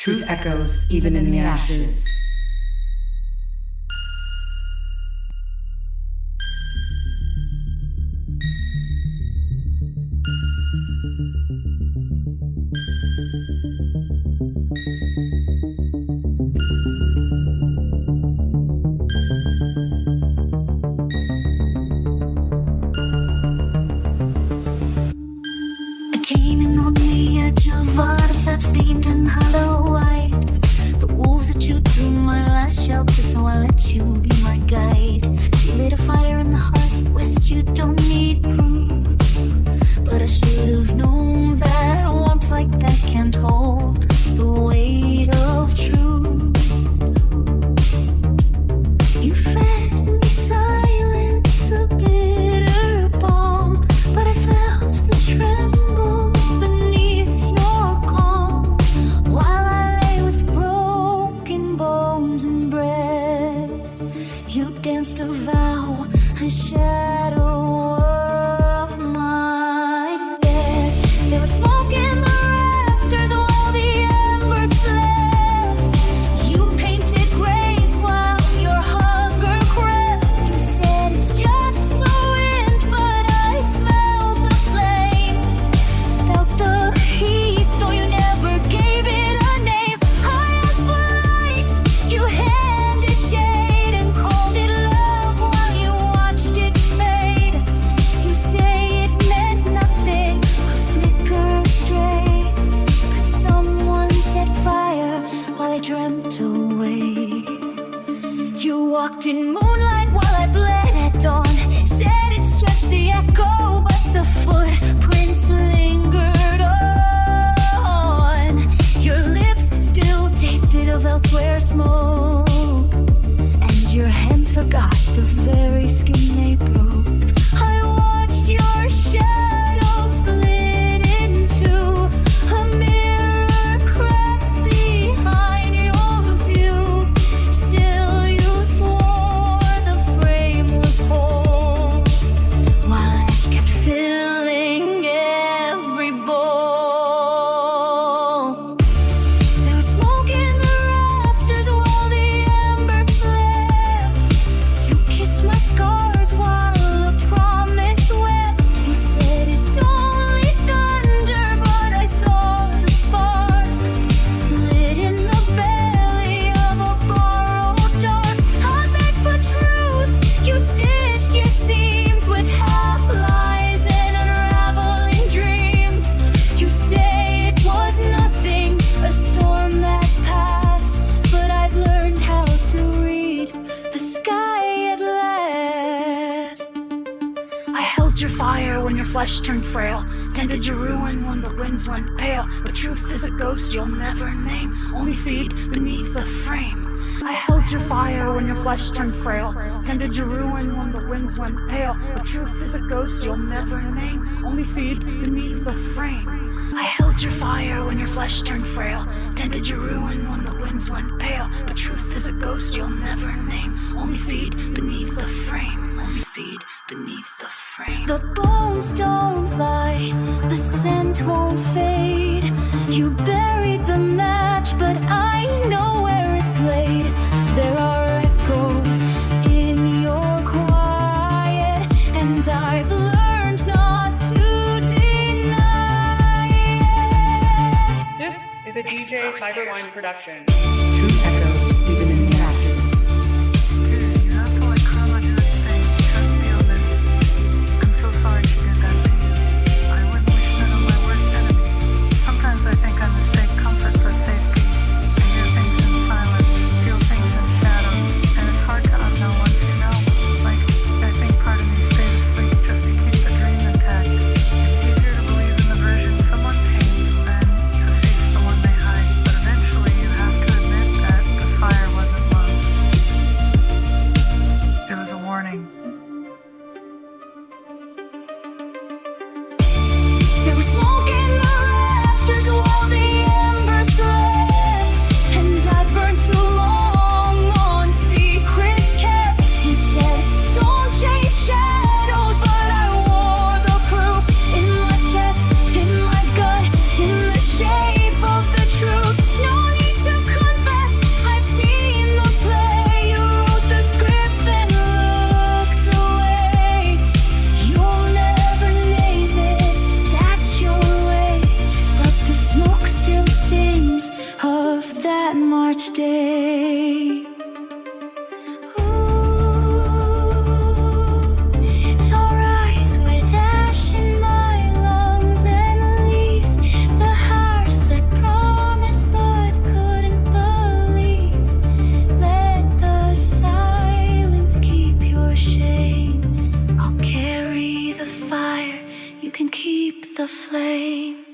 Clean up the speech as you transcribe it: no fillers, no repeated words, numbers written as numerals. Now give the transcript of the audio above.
Truth echoes even in the ashes. Sap-stained and hollow-eyed. The wolves that chewed through my last shelter, so I let you be my guide. You lit a fire in the hearth, west you don't need proof. But I should have known that warmth like that can't hold the weight of truth. You fed me silence, a bitter balm, but I felt the tremble beneath your calm, while I lay with broken bones and breath. You danced a vow, a shadow of my death. There was smoke in the rafters while the ember slept. You painted grace while your hunger crept. You said it's just the wind, but I smelled the flame, felt the heat, though you never gave it a name. I asked for light, you handed shade, and called it love while you watched it fade. You say it meant nothing, a flicker astray, but someone set fire while I dreamt away. You walked in moonlight while I bled at dawn, said it's just the echo, but the footprints lingered on. Your lips still tasted of elsewhere smoke, and your hands forgot the very skin they broke. I watched your shadow split into a mirror cracked behind your view. Still you swore the frame was whole, while ash kept filling every bowl. There was smoke in the rafters while the ember slept. You kissed my scars while the promise wept. You said it's only thunder, but I saw the spark lit in the belly of a borrowed dark. I begged for truth, you stitched your seams with half lies and unraveling dreams. You say it was nothing, a storm that passed, but I've learned how to read the sky at last. I held your fire when your flesh turned frail, tended your ruin when the winds went pale. But truth is a ghost you'll never name, only feed beneath the frame. I held your fire when your flesh turned frail, tended your ruin when the winds went pale. But truth is a ghost you'll never name, only feed beneath the frame. I held your fire when your flesh turned frail, tended your ruin when the winds went pale. But truth is a ghost you'll never name, only feed beneath the frame, only feed beneath the frame. The bones don't lie, the scent won't fade. You buried the match, but I know where it's laid. There are echoes in your quiet, and I've learned not to deny it. This is a DJ Cyberlime production. Truth echoes even in the ashes. Dude, you have to let Karma do its thing. Trust me on this. I'm so sorry she did that to you. I wouldn't wish that on my worst enemy. Sometimes I think I mistake comfort for safety. I hear things in silence, feel things in shadows, and it's hard to unknow once you know. Like, I think part of me stayed asleep just to keep the dream intact. It's easier to believe in the version someone paints than to face the one they hide. But eventually you have to admit that the the flame.